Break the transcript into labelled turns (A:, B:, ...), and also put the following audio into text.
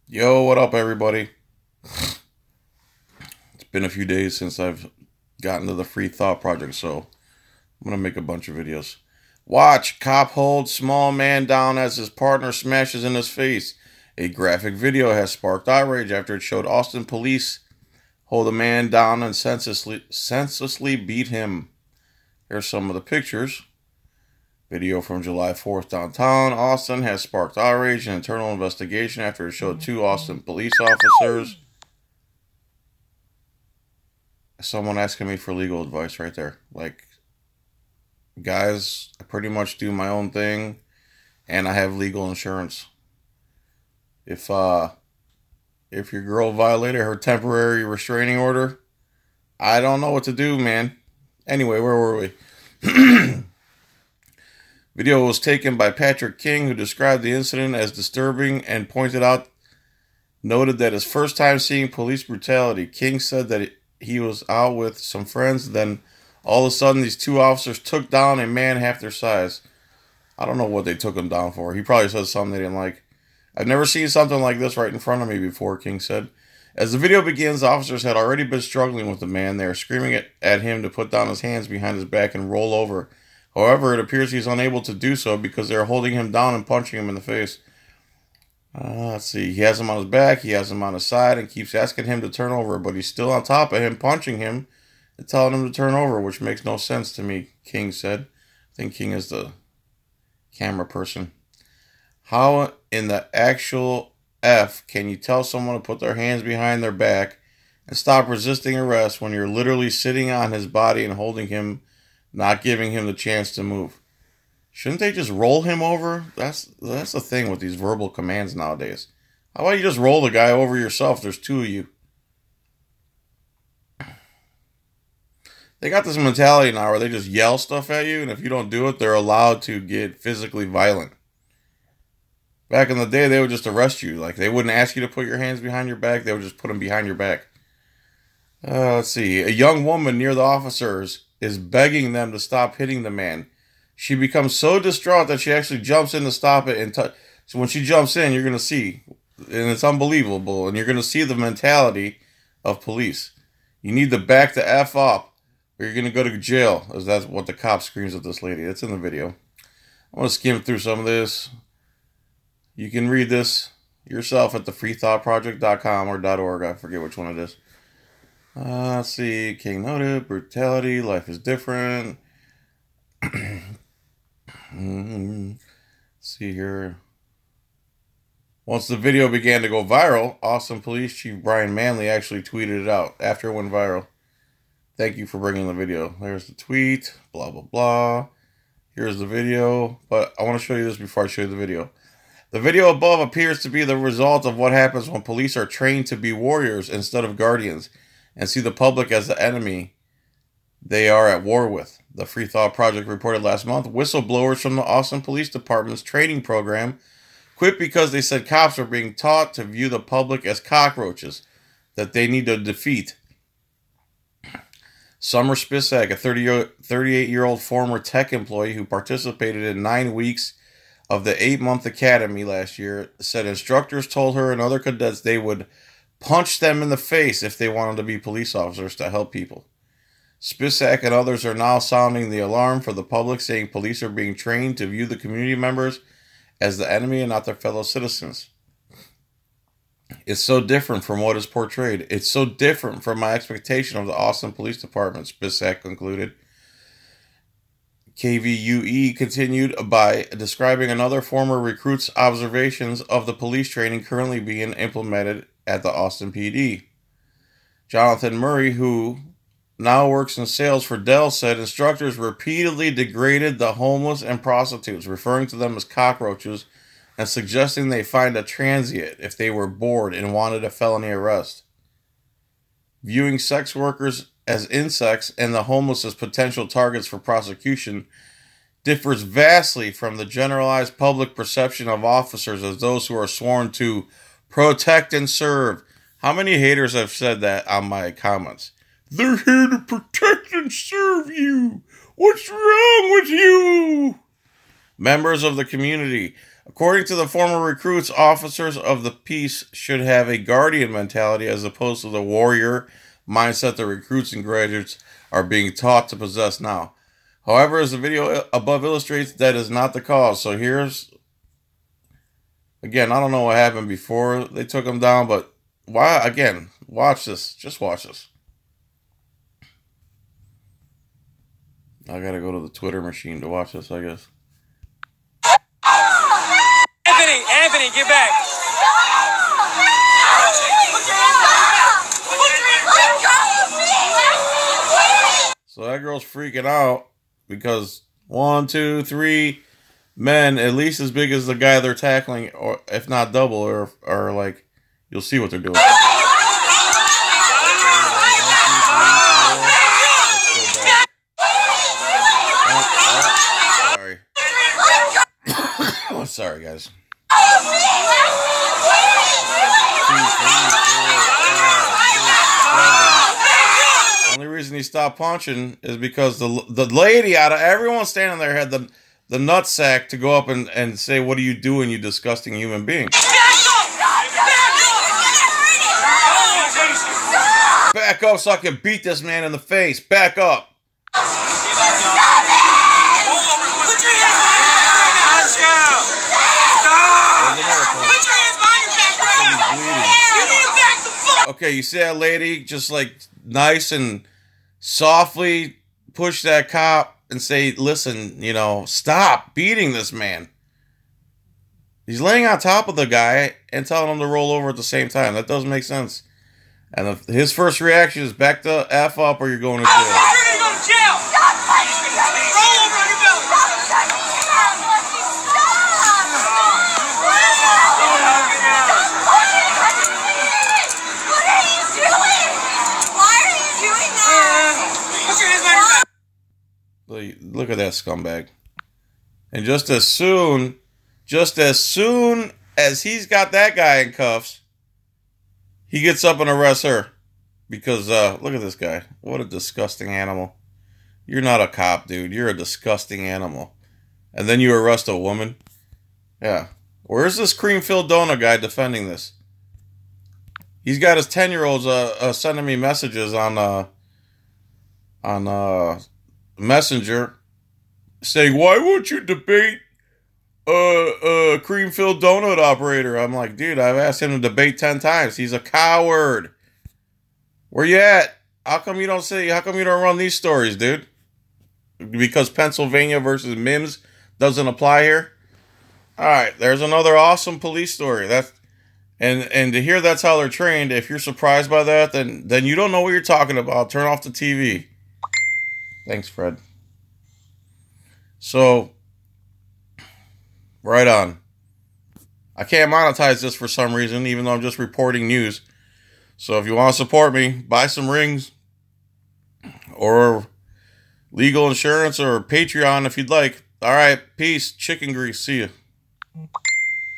A: Yo, what up, everybody? It's been a few days since I've gotten to the Free Thought Project, so I'm gonna make a bunch of videos. Watch, cop holds small man down as his partner smashes in his face. A graphic video has sparked outrage after it showed Austin police hold a man down and senselessly beat him. Here's some of the pictures. Video from July 4th downtown Austin has sparked outrage and internal investigation after it showed two Austin police officers. Someone asking me for legal advice right there. Like, guys, I pretty much do my own thing and I have legal insurance. If your girl violated her temporary restraining order, I don't know what to do, man. Anyway, where were we? Video was taken by Patrick King, who described the incident as disturbing and noted that his first time seeing police brutality. King said that he was out with some friends, then all of a sudden these two officers took down a man half their size. I don't know what they took him down for. He probably said something they didn't like. I've never seen something like this right in front of me before, King said. As the video begins, officers had already been struggling with the man. They are screaming at him to put down his hands behind his back and roll over. However, it appears he's unable to do so because they're holding him down and punching him in the face. Let's see. He has him on his back, he has him on his side, and keeps asking him to turn over, but he's still on top of him, punching him and telling him to turn over, which makes no sense to me, King said. I think King is the camera person. How in the actual F can you tell someone to put their hands behind their back and stop resisting arrest when you're literally sitting on his body and holding him, not giving him the chance to move? Shouldn't they just roll him over? That's the thing with these verbal commands nowadays. How about you just roll the guy over yourself? There's two of you. They got this mentality now where they just yell stuff at you, and if you don't do it, they're allowed to get physically violent. Back in the day, they would just arrest you. Like, they wouldn't ask you to put your hands behind your back. They would just put them behind your back. Let's see. A young woman near the officers is begging them to stop hitting the man. She becomes so distraught that she actually jumps in to stop it. So when she jumps in, you're going to see. And it's unbelievable. And you're going to see the mentality of police. You need to back the F up, or you're going to go to jail. As that's what the cop screams at this lady. It's in the video. I want to skim through some of this. You can read this yourself at thefreethoughtproject.com or .org. I forget which one it is. Let's see. King noted, brutality, life is different. Let's see here. Once the video began to go viral, Austin Police Chief Brian Manley actually tweeted it out after it went viral. Thank you for bringing the video. There's the tweet, blah, blah, blah. Here's the video, but I want to show you this before I show you the video. The video above appears to be the result of what happens when police are trained to be warriors instead of guardians and see the public as the enemy they are at war with. The Free Thought Project reported last month whistleblowers from the Austin Police Department's training program quit because they said cops are being taught to view the public as cockroaches that they need to defeat. Summer Spisak, a 38-year-old former tech employee who participated in 9 weeks of the 8-month academy last year, said instructors told her and other cadets they would punch them in the face if they wanted to be police officers to help people. Spisak and others are now sounding the alarm for the public, saying police are being trained to view the community members as the enemy and not their fellow citizens. It's so different from what is portrayed. It's so different from my expectation of the Austin Police Department, Spisak concluded. KVUE continued by describing another former recruit's observations of the police training currently being implemented at the Austin PD. Jonathan Murray, who now works in sales for Dell, said instructors repeatedly degraded the homeless and prostitutes, referring to them as cockroaches and suggesting they find a transient if they were bored and wanted a felony arrest. Viewing sex workers as insects and the homeless as potential targets for prosecution differs vastly from the generalized public perception of officers as those who are sworn to protect and serve. How many haters have said that on my comments? They're here to protect and serve you. What's wrong with you? Members of the community. According to the former recruits, officers of the peace should have a guardian mentality as opposed to the warrior mindset that recruits and graduates are being taught to possess now. However, as the video above illustrates, that is not the cause. So here's, again, I don't know what happened before they took him down, but why, again, watch this. Just watch this. I gotta go to the Twitter machine to watch this, I guess.
B: Anthony, get back.
A: So that girl's freaking out because 1, 2, 3 men, at least as big as the guy they're tackling, or if not double, or like, you'll see what they're doing. Sorry. Oh, sorry, guys. The only reason he stopped punching is because the lady out of everyone standing there had the nutsack to go up and say, "What are you doing, you disgusting human being?" Back up so I can beat this man in the face. Back up. Okay, you see that lady just like nice and softly push that cop and say, "Listen, you know, stop beating this man." He's laying on top of the guy and telling him to roll over at the same time. That doesn't make sense. And his first reaction is back the F up or you're going to jail.
B: You're going to go to jail. Roll over on your belly.
A: Look at that scumbag. And just as soon as he's got that guy in cuffs, he gets up and arrests her. Because, look at this guy. What a disgusting animal. You're not a cop, dude. You're a disgusting animal. And then you arrest a woman? Yeah. Where's this cream-filled donut guy defending this? He's got his 10-year-olds sending me messages on Messenger saying, "Why won't you debate cream-filled donut operator?" I'm like, dude, I've asked him to debate 10 times. He's a coward. Where you at? How come you don't run these stories, dude? Because Pennsylvania versus Mims doesn't apply here? Alright, there's another awesome police story. And to hear that's how they're trained, if you're surprised by that, then you don't know what you're talking about. Turn off the TV. Thanks, Fred. So, right on. I can't monetize this for some reason, even though I'm just reporting news. So if you want to support me, buy some rings or legal insurance or Patreon if you'd like. All right, peace. Chicken grease. See you.